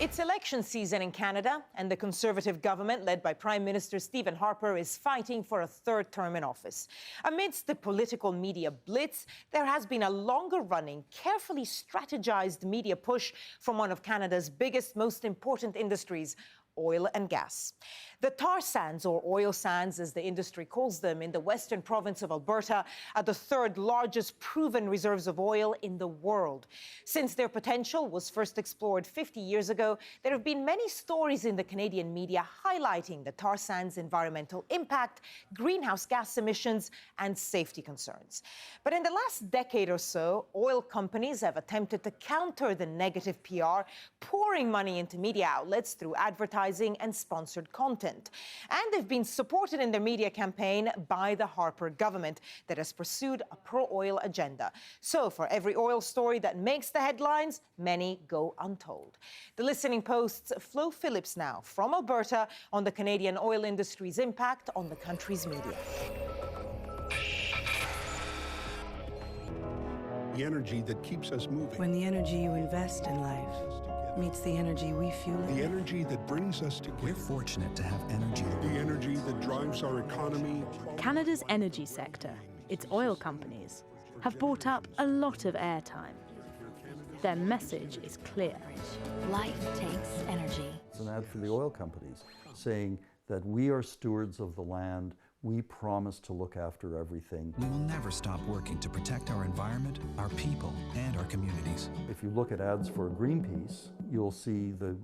It's election season in Canada, and the Conservative government, led by Prime Minister Stephen Harper, is fighting for a third term in office. Amidst the political media blitz, there has been a longer-running, carefully strategized media push from one of Canada's biggest, most important industries, oil and gas. The tar sands, or oil sands as the industry calls them, in the western province of Alberta are the third largest proven reserves of oil in the world. Since their potential was first explored 50 years ago, there have been many stories in the Canadian media highlighting the tar sands' environmental impact, greenhouse gas emissions, and safety concerns. But in the last decade or so, oil companies have attempted to counter the negative PR, pouring money into media outlets through advertising and sponsored content. And they've been supported in their media campaign by the Harper government that has pursued a pro-oil agenda. So for every oil story that makes the headlines, many go untold. The Listening Post's Flo Phillips now from Alberta on the Canadian oil industry's impact on the country's media. The energy that keeps us moving. When the energy you invest in life meets the energy we fuel it. The energy that brings us together. We're fortunate to have energy. The energy that drives our economy. Canada's energy sector, its oil companies, have bought up a lot of airtime. Their message is clear. Life takes energy. It's an ad for the oil companies saying that we are stewards of the land. We promise to look after everything. We will never stop working to protect our environment, our people, and our communities. If you look at ads for Greenpeace, you'll see the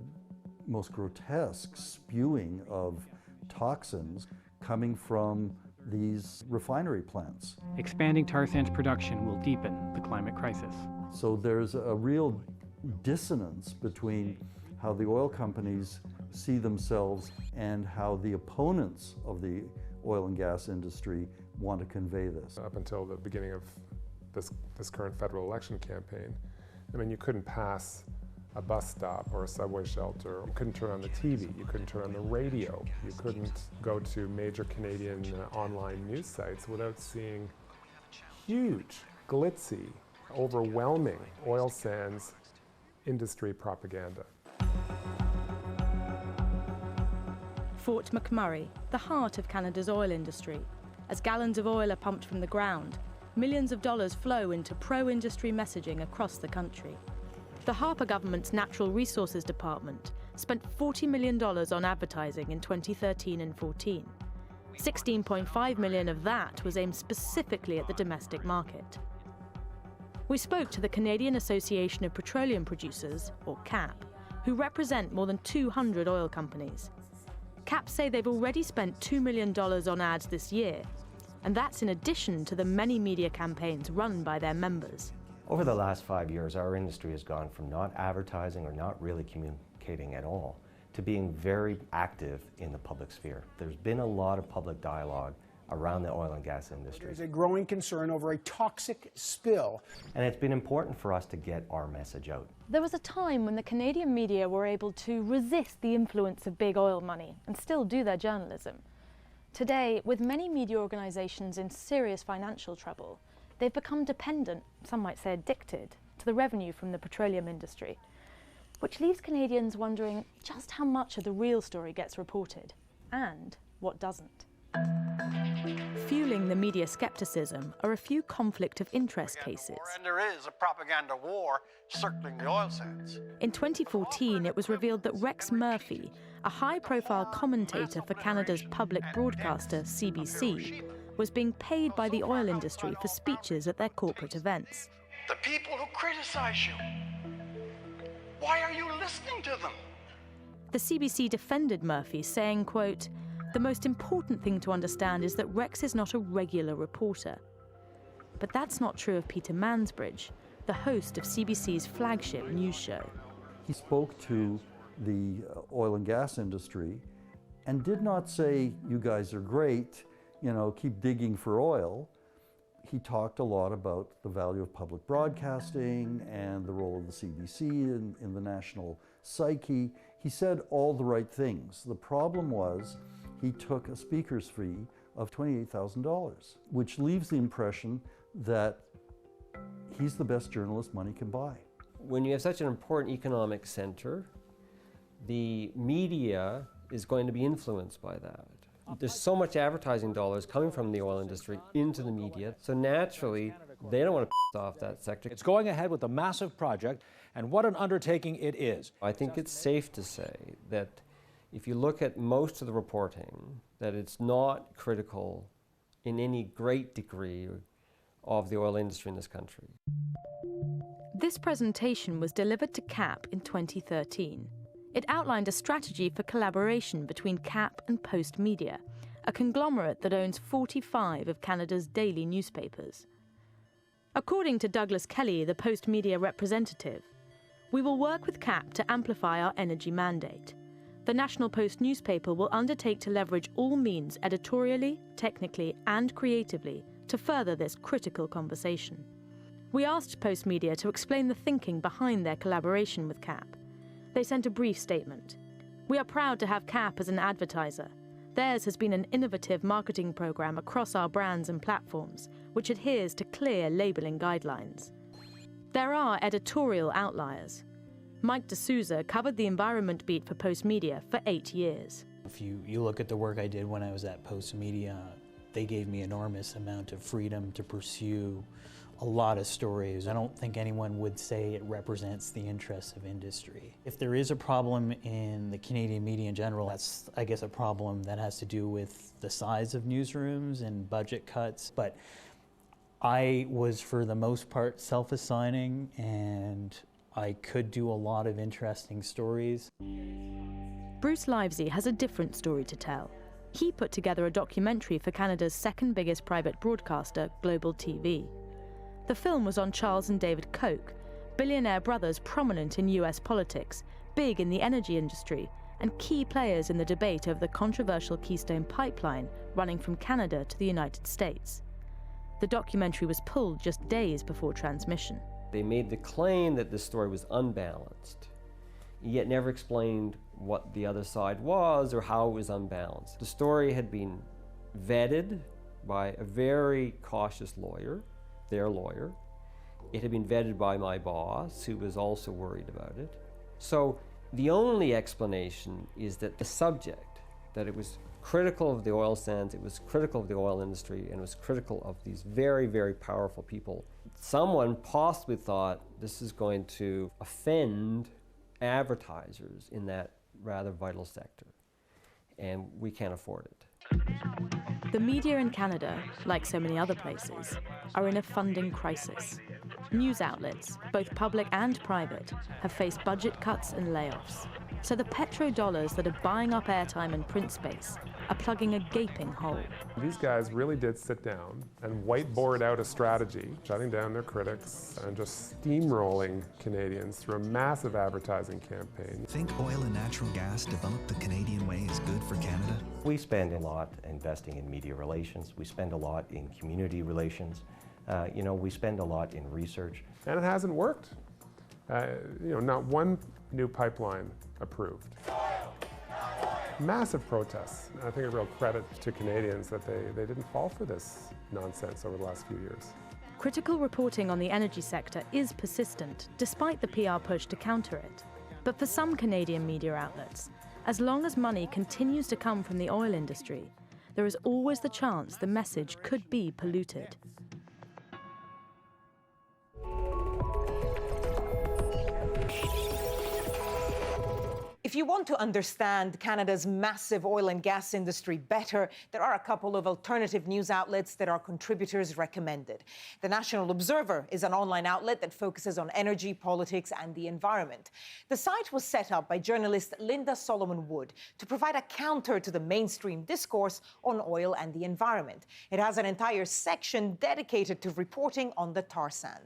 most grotesque spewing of toxins coming from these refinery plants. Expanding tar sands production will deepen the climate crisis. So there's a real dissonance between how the oil companies see themselves and how the opponents of the oil and gas industry want to convey this. Up until the beginning of this current federal election campaign, I mean, you couldn't pass a bus stop or a subway shelter. You couldn't turn on the TV. You couldn't turn on the radio. You couldn't go to major Canadian online news sites without seeing huge, glitzy, overwhelming oil sands industry propaganda. Fort McMurray, the heart of Canada's oil industry. As gallons of oil are pumped from the ground, millions of dollars flow into pro-industry messaging across the country. The Harper government's Natural Resources Department spent $40 million on advertising in 2013 and 14. $16.5 million of that was aimed specifically at the domestic market. We spoke to the Canadian Association of Petroleum Producers, or CAP, who represent more than 200 oil companies. CAP say they've already spent $2 million on ads this year, and that's in addition to the many media campaigns run by their members. Over the last 5 years, our industry has gone from not advertising or not really communicating at all to being very active in the public sphere. There's been a lot of public dialogue around the oil and gas industry. There's a growing concern over a toxic spill. And it's been important for us to get our message out. There was a time when the Canadian media were able to resist the influence of big oil money and still do their journalism. Today, with many media organisations in serious financial trouble, they've become dependent, some might say addicted, to the revenue from the petroleum industry, which leaves Canadians wondering just how much of the real story gets reported and what doesn't. Fueling the media scepticism are a few conflict of interest cases. And there is a propaganda war circling the oil sands. In 2014, it was revealed that Rex Murphy, a high-profile commentator for Canada's public broadcaster CBC, was being paid by the oil industry for speeches at their corporate events. The people who criticize you, why are you listening to them? The CBC defended Murphy, saying, quote, "The most important thing to understand is that Rex is not a regular reporter." But that's not true of Peter Mansbridge, the host of CBC's flagship news show. He spoke to the oil and gas industry and did not say, "You guys are great, you know, keep digging for oil." He talked a lot about the value of public broadcasting and the role of the CBC in the national psyche. He said all the right things. The problem was he took a speaker's fee of $28,000, which leaves the impression that he's the best journalist money can buy. When you have such an important economic center, The media is going to be influenced by that. There's so much advertising dollars coming from the oil industry into the media, so naturally, they don't want to piss off that sector. It's going ahead with a massive project, and what an undertaking it is. I think it's safe to say that if you look at most of the reporting, that it's not critical in any great degree of the oil industry in this country. This presentation was delivered to CAP in 2013. It outlined a strategy for collaboration between CAP and Post Media, a conglomerate that owns 45 of Canada's daily newspapers. According to Douglas Kelly, the Post Media representative, we will work with CAP to amplify our energy mandate. The National Post newspaper will undertake to leverage all means editorially, technically, and creatively to further this critical conversation. We asked Post Media to explain the thinking behind their collaboration with CAP. They sent a brief statement. We are proud to have CAP as an advertiser. Theirs has been an innovative marketing program across our brands and platforms, which adheres to clear labeling guidelines. There are editorial outliers. Mike D'Souza covered the environment beat for Post Media for 8 years. If you look at the work I did when I was at Post Media, they gave me an enormous amount of freedom to pursue a lot of stories. I don't think anyone would say it represents the interests of industry. If there is a problem in the Canadian media in general, that's, I guess, a problem that has to do with the size of newsrooms and budget cuts. But I was, for the most part, self-assigning, and I could do a lot of interesting stories. Bruce Livesey has a different story to tell. He put together a documentary for Canada's second biggest private broadcaster, Global TV. The film was on Charles and David Koch, billionaire brothers prominent in US politics, big in the energy industry, and key players in the debate over the controversial Keystone Pipeline running from Canada to the United States. The documentary was pulled just days before transmission. They made the claim that this story was unbalanced, yet never explained what the other side was or how it was unbalanced. The story had been vetted by a very cautious lawyer, their lawyer. It had been vetted by my boss, who was also worried about it. So the only explanation is that the subject, that it was critical of the oil sands, it was critical of the oil industry, and it was critical of these very, very powerful people. Someone possibly thought this is going to offend advertisers in that rather vital sector, and we can't afford it. The media in Canada, like so many other places, are in a funding crisis. News outlets, both public and private, have faced budget cuts and layoffs. So the petrodollars that are buying up airtime and print space are plugging a gaping hole. These guys really did sit down and whiteboard out a strategy, shutting down their critics and just steamrolling Canadians through a massive advertising campaign. Think oil and natural gas developed the Canadian way is good for Canada? We spend a lot investing in media relations. We spend a lot in community relations. We spend a lot in research. And it hasn't worked. Not one new pipeline approved. Massive protests. I think a real credit to Canadians that they didn't fall for this nonsense over the last few years. Critical reporting on the energy sector is persistent, despite the PR push to counter it. But for some Canadian media outlets, as long as money continues to come from the oil industry, there is always the chance the message could be polluted. If you want to understand Canada's massive oil and gas industry better, there are a couple of alternative news outlets that our contributors recommended. The National Observer is an online outlet that focuses on energy, politics, and the environment. The site was set up by journalist Linda Solomon Wood to provide a counter to the mainstream discourse on oil and the environment. It has an entire section dedicated to reporting on the tar sands.